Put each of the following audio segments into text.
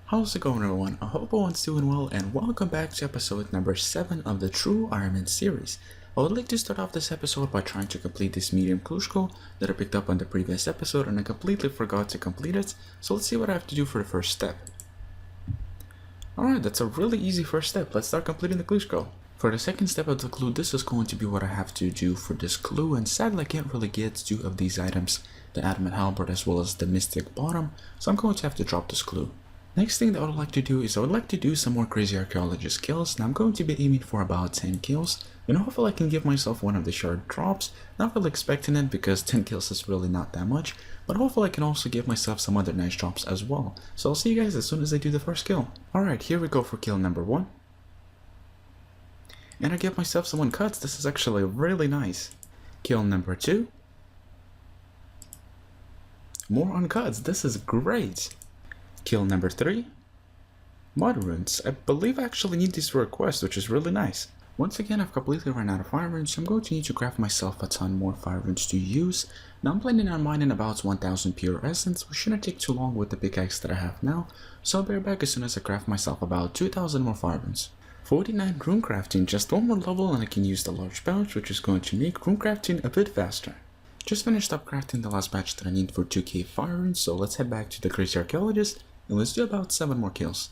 How's it going, everyone? I hope everyone's doing well, and welcome back to episode number 7 of the True Ironman series. I would like to start off this episode by trying to complete this medium clue goal that I picked up on the previous episode and I completely forgot to complete it, so let's see what I have to do for the first step. Alright, that's a really easy first step. Let's start completing the clue goal. For the second step of the clue, this is going to be what I have to do for this clue, and sadly I can't really get 2 of these items, the adamant halberd as well as the mystic bottom, so I'm going to have to drop this clue. Next thing that I would like to do is I would like to do some more crazy archaeologist kills, and I'm going to be aiming for about 10 kills, and hopefully I can give myself one of the shard drops. Not really expecting it because 10 kills is really not that much, but hopefully I can also give myself some other nice drops as well. So I'll see you guys as soon as I do the first kill. Alright, here we go for kill number 1. And I give myself some uncuts. This is actually really nice. Kill number 2. More uncuts. This is great. Kill number 3. Mud runes. I believe I actually need these for a quest, which is really nice. Once again, I've completely run out of fire runes, so I'm going to need to craft myself a ton more fire runes to use. Now I'm planning on mining about 1000 pure essence, which shouldn't take too long with the pickaxe that I have now, so I'll be right back as soon as I craft myself about 2000 more fire runes. 49 rune crafting, just one more level and I can use the large pouch, which is going to make rune crafting a bit faster. Just finished up crafting the last batch that I need for 2k fire runes, so let's head back to the crazy archaeologist and let's do about 7 more kills.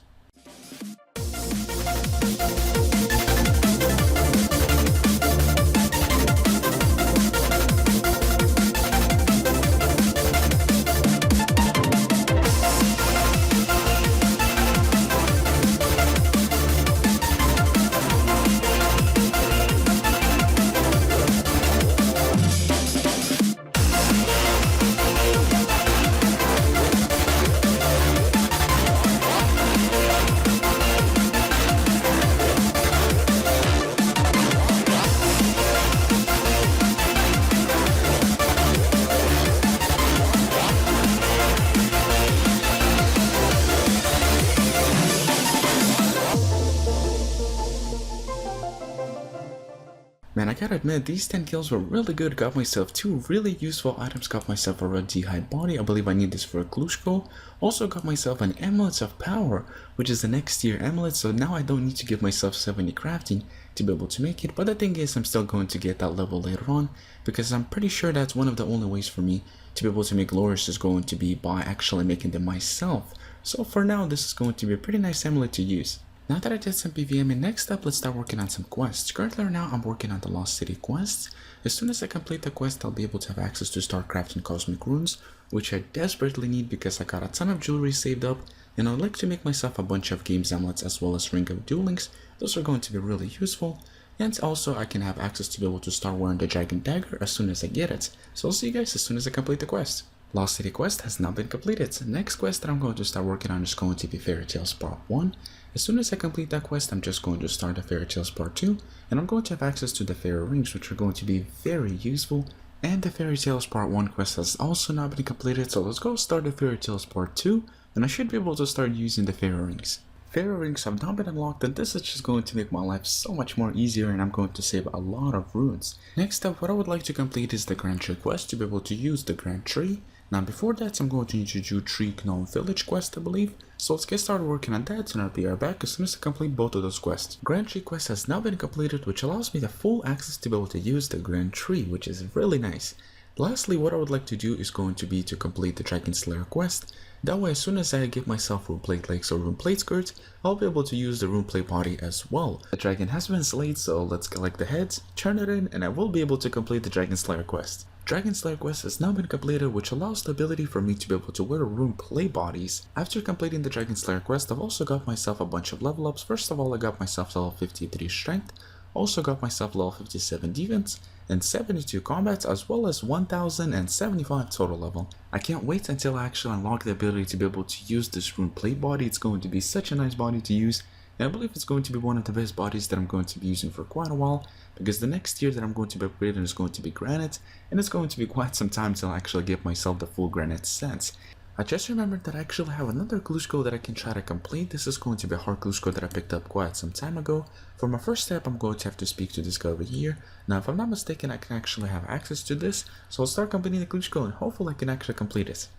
Man, I gotta admit, these 10 kills were really good. Got myself 2 really useful items. Got myself a red d'hide body. I believe I need this for a clue goal. Also got myself an amulet of power, which is the next tier amulet, so now I don't need to give myself 70 crafting to be able to make it. But the thing is, I'm still going to get that level later on, because I'm pretty sure that's one of the only ways for me to be able to make glorious is going to be by actually making them myself. So for now, this is going to be a pretty nice amulet to use. Now that I did some PVM, and next up let's start working on some quests. Currently right now I'm working on the Lost City quests. As soon as I complete the quest, I'll be able to have access to start crafting cosmic runes, which I desperately need because I got a ton of jewelry saved up, and I'd like to make myself a bunch of games amulets as well as ring of duel links. Those are going to be really useful, and also I can have access to be able to start wearing the dragon dagger as soon as I get it. So I'll see you guys as soon as I complete the quest. Lost City quest has now been completed. The next quest that I'm going to start working on is going to be Fairy Tales Part 1. As soon as I complete that quest, I'm just going to start the Fairy Tales Part 2, and I'm going to have access to the fairy rings, which are going to be very useful. And the Fairy Tales Part 1 quest has also now been completed, so let's go start the Fairy Tales Part 2, and I should be able to start using the fairy rings. Fairy rings have now been unlocked, and this is just going to make my life so much more easier, and I'm going to save a lot of runes. Next up, what I would like to complete is the Grand Tree quest to be able to use the Grand Tree. Now before that, I'm going to need to do Tree Gnome Village quest, I believe. So let's get started working on that, and I'll be right back as soon as I complete both of those quests. Grand Tree quest has now been completed, which allows me the full access to be able to use the Grand Tree, which is really nice. Lastly, what I would like to do is going to be to complete the Dragon Slayer quest. That way, as soon as I get myself Rune Plate legs or Rune Plate skirts, I'll be able to use the Rune Plate body as well. The dragon has been slayed, so let's collect the heads, turn it in, and I will be able to complete the Dragon Slayer quest. Dragon Slayer quest has now been completed, which allows the ability for me to be able to wear Rune Plate bodies. After completing the Dragon Slayer quest, I've also got myself a bunch of level ups. First of all, I got myself level 53 strength, also got myself level 57 defense, and 72 combats, as well as 1075 total level. I can't wait until I actually unlock the ability to be able to use this Rune Plate body. It's going to be such a nice body to use, and I believe it's going to be one of the best bodies that I'm going to be using for quite a while, because the next tier that I'm going to be upgrading is going to be Granite, and it's going to be quite some time till I actually get myself the full Granite sense. I just remembered that I actually have another clue goal that I can try to complete. This is going to be a hard clue goal that I picked up quite some time ago. For my first step, I'm going to have to speak to this guy over here. Now, if I'm not mistaken, I can actually have access to this, so I'll start completing the clue goal and hopefully I can actually complete it.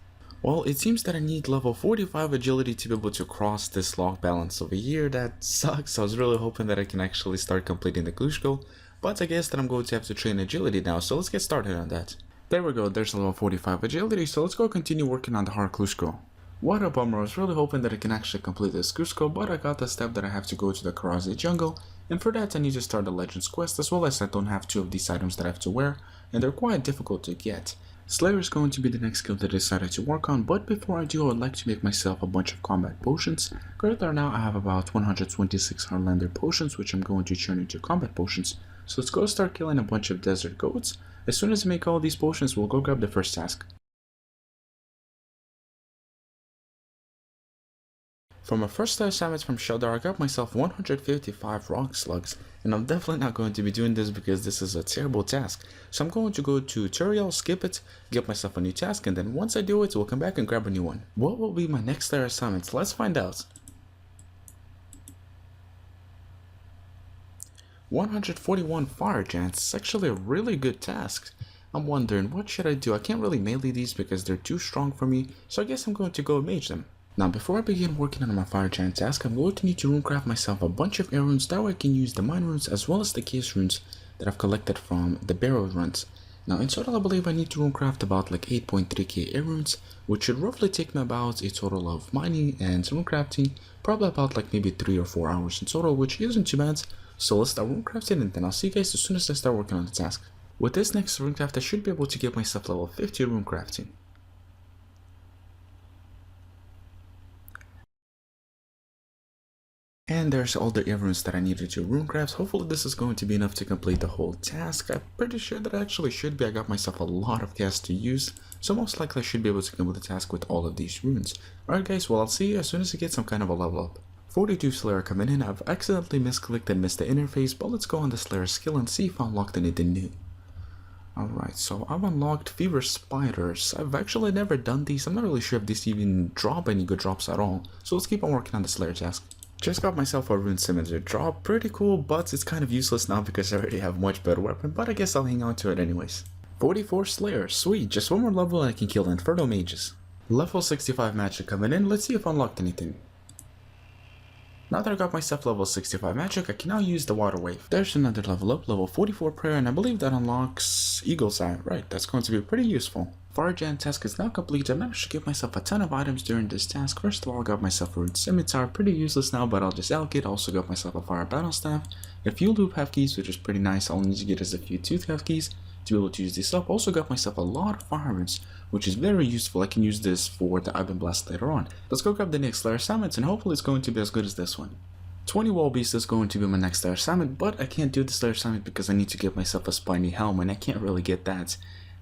Well, it seems that I need level 45 agility to be able to cross this log balance over here. That sucks. I was really hoping that I can actually start completing the Klush goal, but I guess that I'm going to have to train agility now, so let's get started on that. There we go, there's level 45 agility, so let's go continue working on the hard Klush goal. What a bummer, I was really hoping that I can actually complete this Klush goal, but I got the step that I have to go to the Karaze jungle, and for that I need to start the Legends quest, as well as I don't have two of these items that I have to wear, and they're quite difficult to get. Slayer is going to be the next skill that I decided to work on, but before I do, I would like to make myself a bunch of combat potions. Currently now I have about 126 Hardlander potions, which I'm going to turn into combat potions. So let's go start killing a bunch of desert goats. As soon as I make all these potions, we'll go grab the first task. For my first assignment from Sheldar, I got myself 155 rock slugs, and I'm definitely not going to be doing this because this is a terrible task. So I'm going to go to tutorial, skip it, get myself a new task, and then once I do it, we'll come back and grab a new one. What will be my next Slayer assignment? Let's find out. 141 fire giants is actually a really good task. I'm wondering, what should I do? I can't really melee these because they're too strong for me, so I guess I'm going to go mage them. Now before I begin working on my fire giant task, I'm going to need to runecraft myself a bunch of air runes, that way I can use the mine runes as well as the case runes that I've collected from the barrel runs. Now in total I believe I need to runecraft about like 8.3k air runes, which should roughly take me about a total of mining and runecrafting, probably about like maybe 3 or 4 hours in total, which isn't too bad. So let's start runecrafting and then I'll see you guys as soon as I start working on the task. With this next runecraft I should be able to get myself level 50 runecrafting. And there's all the air runes that I needed to runecraft. Hopefully this is going to be enough to complete the whole task. I'm pretty sure that it actually should be. I got myself a lot of gas to use, so most likely I should be able to complete the task with all of these runes. Alright guys, well I'll see you as soon as I get some kind of a level up. 42 Slayer coming in. I've accidentally misclicked and missed the interface, but let's go on the Slayer skill and see if I unlocked anything new. Alright, so I've unlocked Fever Spiders. I've actually never done these. I'm not really sure if these even drop any good drops at all, so let's keep on working on the Slayer task. Just got myself a rune scimitar drop, pretty cool, but it's kind of useless now because I already have much better weapon, but I guess I'll hang on to it anyways. 44 Slayer, sweet, just one more level and I can kill Inferno Mages. Level 65 magic coming in, let's see if I unlocked anything. Now that I got myself level 65 magic, I can now use the water wave. There's another level up, level 44 prayer, and I believe that unlocks Eagle's Eye. Right, that's going to be pretty useful. Fire Giant task is now complete. I managed to give myself a ton of items during this task. First of all, I got myself a rune scimitar, pretty useless now, but I'll just allocate. I also got myself a fire battle staff, a few loop half keys, which is pretty nice. All I need to get is a few tooth half keys to be able to use this up. Also got myself a lot of fire runes, which is very useful. I can use this for the Iron Blast later on. Let's go grab the next Slayer assignment, and hopefully it's going to be as good as this one. 20 Wall Beast is going to be my next Slayer assignment, but I can't do the Slayer assignment because I need to get myself a spiny helm, and I can't really get that.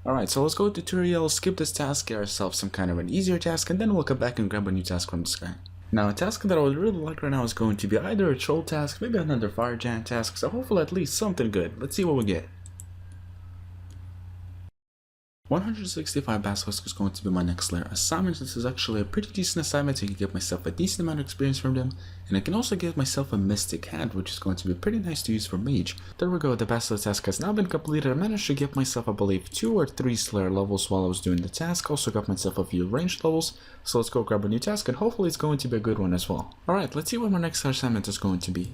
Alright, so let's go to tutorial, skip this task, get ourselves some kind of an easier task, and then we'll come back and grab a new task from this guy. Now, a task that I would really like right now is going to be either a troll task, maybe another fire giant task, so hopefully at least something good. Let's see what we get. 165 Basilisk is going to be my next Slayer assignment. This is actually a pretty decent assignment, so I can get myself a decent amount of experience from them, and I can also get myself a Mystic Hat, which is going to be pretty nice to use for Mage. There we go, the Basilisk task has now been completed. I managed to get myself, I believe, 2 or 3 Slayer levels while I was doing the task. Also got myself a few ranged levels, so let's go grab a new task, and hopefully it's going to be a good one as well. Alright, let's see what my next Slayer assignment is going to be.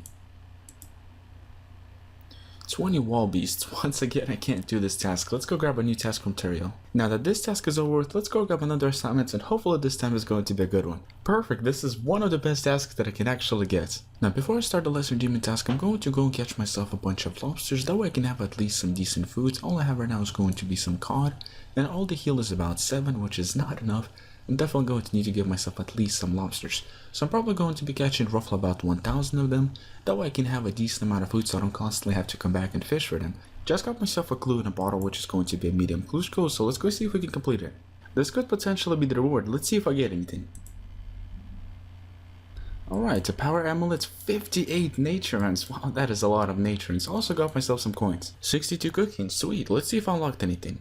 20 Wall Beasts. Once again, I can't do this task. Let's go grab a new task from Teriel. Now that this task is over with, let's go grab another assignment, and hopefully this time is going to be a good one. Perfect, this is one of the best tasks that I can actually get. Now before I start the Lesser Demon task, I'm going to go and catch myself a bunch of lobsters, that way I can have at least some decent food. All I have right now is going to be some cod, and all the heal is about 7, which is not enough. I'm definitely going to need to give myself at least some lobsters. So I'm probably going to be catching roughly about 1,000 of them. That way I can have a decent amount of food so I don't constantly have to come back and fish for them. Just got myself a clue in a bottle, which is going to be a medium Klush goal, so let's go see if we can complete it. This could potentially be the reward. Let's see if I get anything. Alright, a power amulet, 58 nature runs. Wow, that is a lot of nature runs. Also got myself some coins. 62 cooking, sweet. Let's see if I unlocked anything.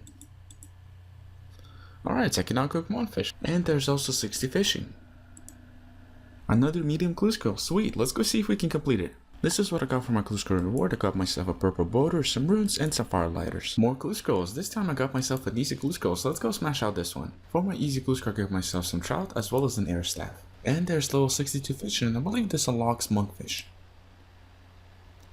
Alright, I can now cook more fish. And there's also 60 fishing. Another medium Klush goal, sweet. Let's go see if we can complete it. This is what I got for my clue scroll reward. I got myself a purple border, some runes, and some fire lighters. More clue scrolls. This time I got myself an easy clue scroll, so let's go smash out this one. For my easy clue scroll, I got myself some trout as well as an air staff. And there's level 62 fish, and I believe this unlocks monkfish.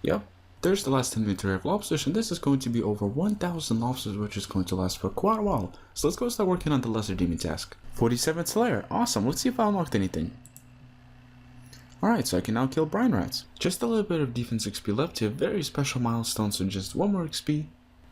Yep, there's the last inventory of lobsters, and this is going to be over 1,000 lobsters, which is going to last for quite a while. So let's go start working on the lesser demon task. 47th Slayer, awesome, let's see if I unlocked anything. Alright, so I can now kill brine rats. Just a little bit of defense XP left to a very special milestone, so just one more XP.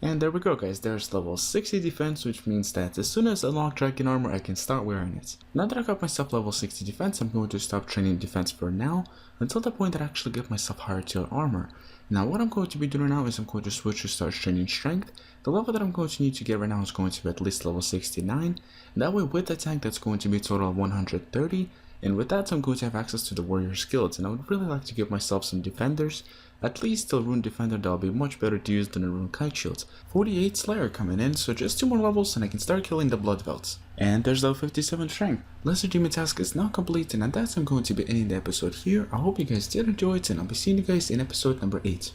And there we go guys, there's level 60 defense, which means that as soon as I unlock dragon armor, I can start wearing it. Now that I got myself level 60 defense, I'm going to stop training defense for now, until the point that I actually get myself higher tier armor. Now what I'm going to be doing now is I'm going to switch to start training strength. The level that I'm going to need to get right now is going to be at least level 69, and that way with the tank that's going to be a total of 130, and with that I'm going to have access to the warrior skills, and I would really like to give myself some defenders, at least a rune defender that'll be much better to use than a rune kite shield. 48 Slayer coming in, so just 2 more levels and I can start killing the blood velts. And there's level 57 strength. Lesser demon task is now complete, and at that I'm going to be ending the episode here. I hope you guys did enjoy it, and I'll be seeing you guys in episode number 8.